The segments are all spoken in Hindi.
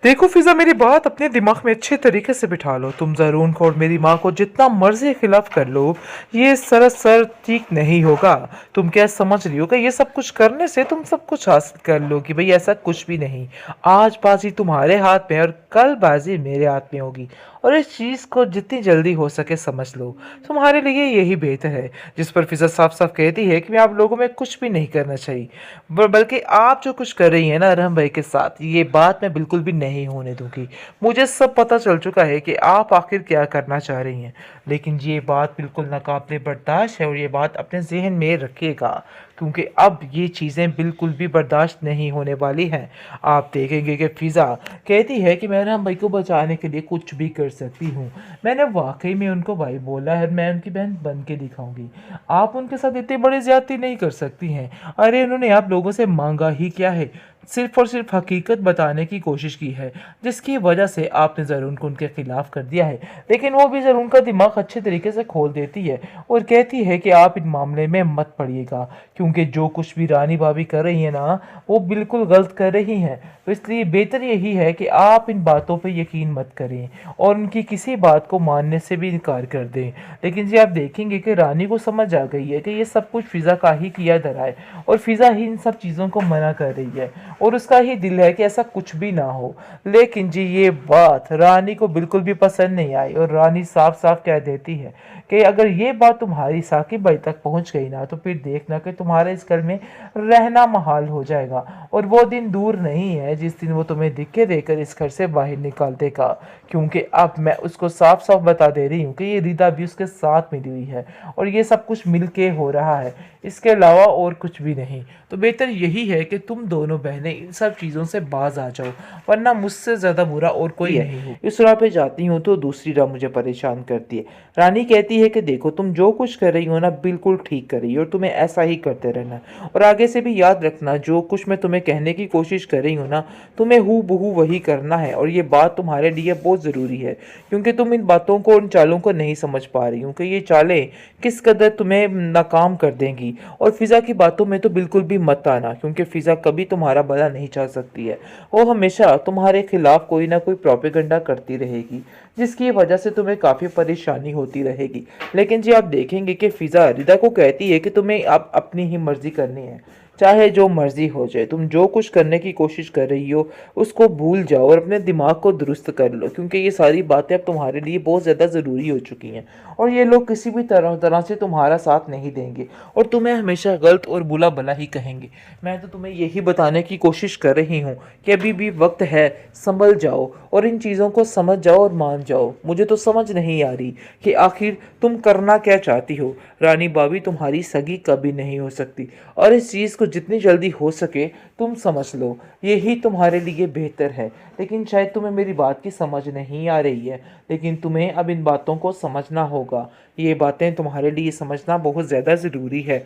देखो फिजा, मेरी बात अपने दिमाग में अच्छे तरीके से बिठा लो। तुम जरून को और मेरी माँ को जितना मर्जी खिलाफ कर लो, ये सरासर ठीक नहीं होगा। तुम क्या समझ रही हो कि ये सब कुछ करने से तुम सब कुछ हासिल कर लो? कि भाई ऐसा कुछ भी नहीं। आज बाजी तुम्हारे हाथ में और कल बाजी मेरे हाथ में होगी। और इस चीज़ को जितनी जल्दी हो सके समझ लो, तुम्हारे लिए यही बेहतर है। जिस पर फिजा साफ साफ कहती है कि मैं आप लोगों में कुछ भी नहीं करना चाहिए, बल्कि आप जो कुछ कर रही हैं ना अरहम भाई के साथ, ये बात मैं बिल्कुल भी नहीं होने दूंगी। मुझे सब पता चल चुका है कि आप आखिर क्या करना चाह रही हैं। लेकिन ये बात बिल्कुल नाकाबिले बर्दाश्त है और ये बात अपने जहन में रखिएगा, क्योंकि अब ये चीज़ें बिल्कुल भी बर्दाश्त नहीं होने वाली हैं। आप देखेंगे कि फ़िज़ा कहती है कि मैं अरहम भाई को बचाने के लिए कुछ भी कर सकती हूँ। मैंने वाकई में उनको भाई बोला है, मैं उनकी बहन बन के दिखाऊंगी। आप उनके साथ इतनी बड़ी ज्यादती नहीं कर सकती हैं। अरे उन्होंने आप लोगों से मांगा ही क्या है? सिर्फ और सिर्फ हकीकत बताने की कोशिश की है, जिसकी वजह से आपने ज़रून को उनके खिलाफ कर दिया है। लेकिन वो भी ज़रून का दिमाग अच्छे तरीके से खोल देती है और कहती है कि आप इन मामले में मत पड़िएगा, क्योंकि जो कुछ भी रानी भाभी कर रही है ना, वो बिल्कुल गलत कर रही हैं। तो इसलिए बेहतर यही है कि आप इन बातों पर यकीन मत करें और उनकी किसी बात को मानने से भी इनकार कर दें। लेकिन जी आप देखेंगे कि रानी को समझ आ गई है कि ये सब कुछ फ़िज़ा का ही किया धरा है और फ़िज़ा ही इन सब चीज़ों को मना कर रही है और उसका ही दिल है कि ऐसा कुछ भी ना हो। लेकिन जी ये बात रानी को बिल्कुल भी पसंद नहीं आई और रानी साफ साफ कह देती है कि अगर ये बात तुम्हारी साकिब भाई तक पहुंच गई ना, तो फिर देखना कि तुम्हारे इस घर में रहना महाल हो जाएगा। और वो दिन दूर नहीं है जिस दिन वो तुम्हें दिखे देकर इस घर से बाहर निकाल देगा, क्योंकि अब मैं उसको साफ साफ बता दे रही हूँ कि ये रिदा भी उसके साथ मिली हुई है और ये सब कुछ मिलके हो रहा है, इसके अलावा और कुछ भी नहीं। तो बेहतर यही है कि तुम दोनों बहनें इन सब चीज़ों से बाज आ जाओ, वरना मुझसे ज़्यादा बुरा और कोई नहीं हो। इस राह पे जाती हूँ तो दूसरी राह मुझे परेशान करती है। रानी कहती है कि देखो तुम जो कुछ कर रही हो ना बिल्कुल ठीक कर रही हो और तुम्हें ऐसा ही करते रहना है। और आगे से भी याद रखना, जो कुछ मैं तुम्हें कहने की कोशिश कर रही हूँ ना, तुम्हें हू बहू वही करना है। और ये बात तुम्हारे लिए बहुत ज़रूरी है, क्योंकि तुम इन बातों को, उन चालों को नहीं समझ पा रही हो कि ये चालें किस कदर तुम्हें नाकाम कर देंगी। और फ़िज़ा की बातों में तो बिल्कुल भी मत आना, क्योंकि फ़िज़ा कभी तुम्हारा भला नहीं चाह सकती है। वो हमेशा तुम्हारे खिलाफ कोई ना कोई प्रोपेगेंडा करती रहेगी, जिसकी वजह से तुम्हें काफ़ी परेशानी होती रहेगी। लेकिन जी आप देखेंगे कि फ़िज़ा रिदा को कहती है कि तुम्हें आप अपनी ही मर्ज़ी करनी है, चाहे जो मर्ज़ी हो जाए। तुम जो कुछ करने की कोशिश कर रही हो उसको भूल जाओ और अपने दिमाग को दुरुस्त कर लो, क्योंकि ये सारी बातें अब तुम्हारे लिए बहुत ज़्यादा ज़रूरी हो चुकी हैं। और ये लोग किसी भी तरह तरह से तुम्हारा साथ नहीं देंगे और तुम्हें हमेशा गलत और बुला भला ही कहेंगे। मैं तो तुम्हें यही बताने की कोशिश कर रही हूँ कि अभी भी वक्त है, संभल जाओ और इन चीज़ों को समझ जाओ और मान जाओ। मुझे तो समझ नहीं आ रही कि आखिर तुम करना क्या चाहती हो। रानी भाभी तुम्हारी सगी कभी नहीं हो सकती और इस चीज़ को जितनी जल्दी हो सके तुम समझ लो, यही तुम्हारे लिए बेहतर है। लेकिन शायद तुम्हें मेरी बात की समझ नहीं आ रही है, लेकिन तुम्हें अब इन बातों को समझना होगा। ये बातें तुम्हारे लिए समझना बहुत ज़्यादा ज़रूरी है।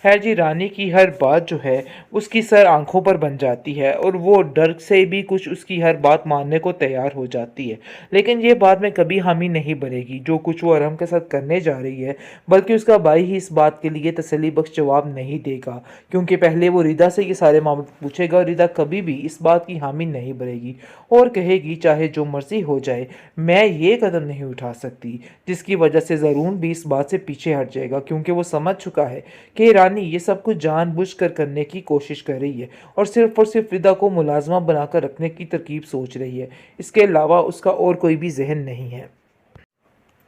खैर जी, रानी की हर बात जो है उसकी सर आंखों पर बन जाती है और वो डर से भी कुछ उसकी हर बात मानने को तैयार हो जाती है। लेकिन ये बात में कभी हामी नहीं भरेगी जो कुछ वो अरहम के साथ करने जा रही है, बल्कि उसका भाई ही इस बात के लिए तसल्ली बख्श जवाब नहीं देगा, क्योंकि पहले वो रिदा से ये सारे मामले पूछेगा और रिदा कभी भी इस बात की हामी नहीं भरेगी और कहेगी चाहे जो मर्जी हो जाए, मैं ये कदम नहीं उठा सकती। जिसकी वजह से ज़रून भी इस बात से पीछे हट जाएगा, क्योंकि वो समझ चुका है कि रानी ये सब कुछ जानबूझकर करने की कोशिश कर रही है और सिर्फ रिदा को मुलाजमा बनाकर रखने की तरकीब सोच रही है। इसके अलावा उसका और कोई भी जहन नहीं है।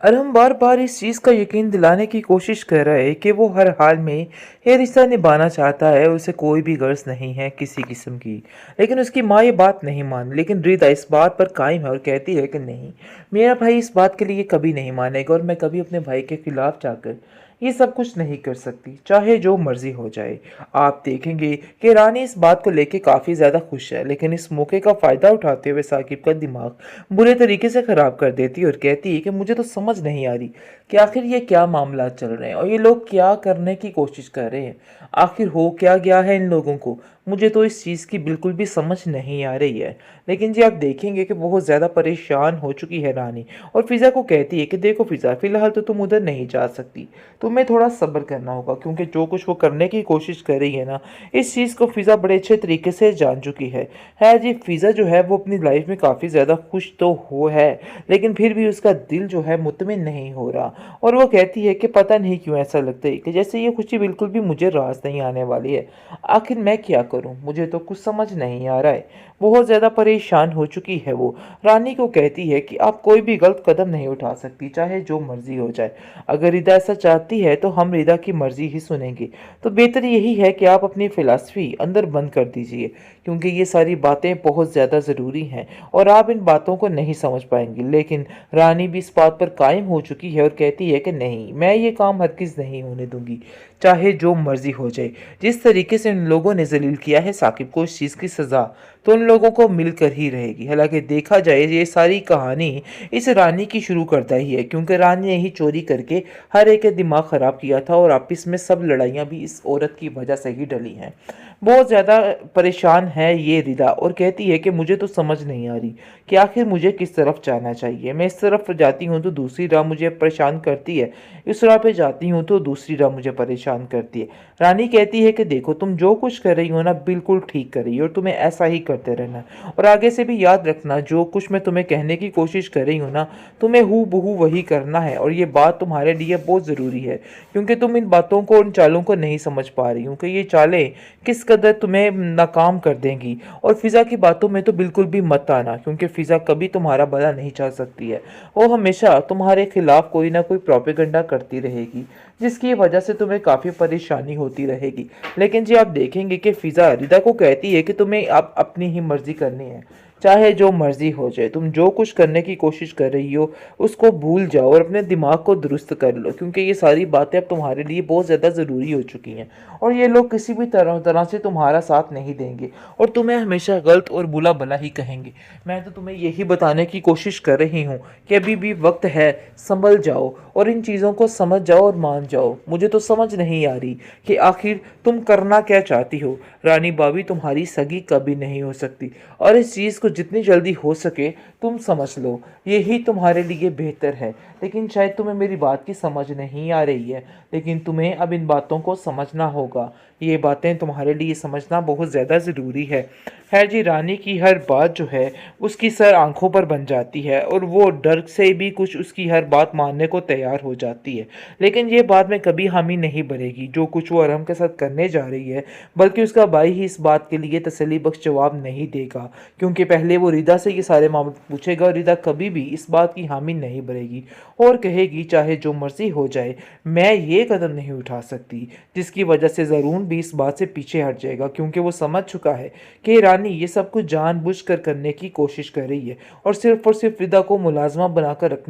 अरहम बार बार इस चीज़ का यकीन दिलाने की कोशिश कर रहा है कि वो हर हाल में ये रिश्ता निभाना चाहता है, उसे कोई भी गर्ज नहीं है किसी किस्म की। लेकिन उसकी माँ ये बात नहीं मान, लेकिन रिदा इस बात पर कायम है और कहती है कि नहीं, मेरा भाई इस बात के लिए कभी नहीं मानेगा और मैं कभी अपने भाई के खिलाफ जाकर ये सब कुछ नहीं कर सकती, चाहे जो मर्जी हो जाए। आप देखेंगे कि रानी इस बात को लेकर काफ़ी ज़्यादा खुश है, लेकिन इस मौके का फ़ायदा उठाते हुए साकिब का दिमाग बुरे तरीके से ख़राब कर देती है और कहती है कि मुझे तो समझ नहीं आ रही कि आखिर ये क्या मामला चल रहे हैं और ये लोग क्या करने की कोशिश कर रहे हैं। आखिर हो क्या गया है इन लोगों को? मुझे तो इस चीज़ की बिल्कुल भी समझ नहीं आ रही है। लेकिन जी आप देखेंगे कि बहुत ज़्यादा परेशान हो चुकी है रानी और फ़िज़ा को कहती है कि देखो फ़िज़ा, फ़िलहाल तो तुम उधर नहीं जा सकती, तुम्हें थोड़ा सब्र करना होगा, क्योंकि जो कुछ वो करने की कोशिश कर रही है ना, इस चीज़ को फ़िज़ा बड़े अच्छे तरीके से जान चुकी है। जी, फ़िज़ा जो है वो अपनी लाइफ में काफ़ी ज़्यादा खुश तो हो है, लेकिन फिर भी उसका दिल जो है मुतमिन नहीं हो रहा और वो कहती है कि पता नहीं क्यों ऐसा लगता है कि जैसे ये खुशी बिल्कुल भी मुझे रास नहीं आने वाली है। आखिर मैं क्या करूं, मुझे तो कुछ समझ नहीं आ रहा है। बहुत ज़्यादा परेशान हो चुकी है वो। रानी को कहती है कि आप कोई भी गलत कदम नहीं उठा सकती, चाहे जो मर्जी हो जाए। अगर रिदा ऐसा चाहती है तो हम रिदा की मर्जी ही सुनेंगे। तो बेहतर यही है कि आप अपनी फ़िलासफ़ी अंदर बंद कर दीजिए, क्योंकि ये सारी बातें बहुत ज़्यादा ज़रूरी हैं और आप इन बातों को नहीं समझ पाएंगी। लेकिन रानी भी इस बात पर कायम हो चुकी है और कहती है कि नहीं, मैं ये काम हरगिज़ नहीं होने दूंगी, चाहे जो मर्जी हो जाए। जिस तरीके से उन लोगों ने जलील किया है साकिब को, इस चीज़ की सज़ा तो उन लोगों को मिलकर ही रहेगी। हालांकि देखा जाए ये सारी कहानी इस रानी की शुरू करता ही है, क्योंकि रानी ने ही चोरी करके हर एक का दिमाग ख़राब किया था और आपस में सब लड़ाइयाँ भी इस औरत की वजह से ही डली हैं। बहुत ज़्यादा परेशान है ये रिदा और कहती है कि मुझे तो समझ नहीं आ रही कि आखिर मुझे किस तरफ जाना चाहिए। मैं इस तरफ जाती हूँ तो दूसरी राह मुझे परेशान करती है, इस राह पे जाती हूँ तो दूसरी राह मुझे परेशान करती है। रानी कहती है कि देखो, तुम जो कुछ कर रही हो ना, बिल्कुल ठीक कर रही हो और तुम्हें ऐसा ही करते रहना है। और आगे से भी याद रखना, जो कुछ मैं तुम्हें कहने की कोशिश कर रही हूँ ना, तुम्हें हू बहू वही करना है। और ये बात तुम्हारे लिए बहुत ज़रूरी है, क्योंकि तुम इन बातों को, उन चालों को नहीं समझ पा रही हो कि ये चालें किस कदर तुम्हें नाकाम कर देंगी। और फ़िज़ा की बातों में तो बिल्कुल भी मत आना, क्योंकि फ़िज़ा कभी तुम्हारा भला नहीं चाह सकती है। वो हमेशा तुम्हारे खिलाफ कोई ना कोई प्रोपेगेंडा करती रहेगी, जिसकी वजह से तुम्हें काफ़ी परेशानी होती रहेगी। लेकिन जी आप देखेंगे कि फ़िज़ा रिदा को कहती है कि तुम्हें आप अपनी ही मर्ज़ी करनी है, चाहे जो मर्ज़ी हो जाए। तुम जो कुछ करने की कोशिश कर रही हो उसको भूल जाओ और अपने दिमाग को दुरुस्त कर लो, क्योंकि ये सारी बातें अब तुम्हारे लिए बहुत ज़्यादा ज़रूरी हो चुकी हैं और ये लोग किसी भी तरह तरह से तुम्हारा साथ नहीं देंगे और तुम्हें हमेशा गलत और बुला भला ही कहेंगे। मैं तो तुम्हें यही बताने की कोशिश कर रही हूँ कि अभी भी वक्त है, संभल जाओ और इन चीज़ों को समझ जाओ और मान जाओ। मुझे तो समझ नहीं आ रही कि आखिर तुम करना क्या चाहती हो। रानी बाबी तुम्हारी सगी कभी नहीं हो सकती और इस चीज़ को जितनी जल्दी हो सके तुम समझ लो, यही तुम्हारे लिए बेहतर है। लेकिन शायद तुम्हें मेरी बात की समझ नहीं आ रही है, लेकिन तुम्हें अब इन बातों को समझना होगा। ये बातें तुम्हारे लिए समझना बहुत ज़्यादा ज़रूरी है। खैर जी, रानी की हर बात जो है उसकी सर आंखों पर बन जाती है और वो डर से भी कुछ उसकी हर बात मानने को तैयार हो जाती है। लेकिन ये बात में कभी हामी नहीं भरेगी जो कुछ वो अरहम के साथ करने जा रही है, बल्कि उसका भाई ही इस बात के लिए तसल्ली बख्श जवाब नहीं देगा, क्योंकि पहले वो रिदा से ये सारे मामले पूछेगा और रिदा कभी भी इस बात की हामी नहीं भरेगी और कहेगी चाहे जो मर्जी हो जाए, मैं ये कदम नहीं उठा सकती। जिसकी वजह से ज़रून भी इस बात से पीछे हट जाएगा, क्योंकि वो समझ चुका है कि रानी ये सब कुछ जानबूझकर करने की कोशिश कर रही है और सिर्फ रिदा को मुलाजमा बनाकर रखने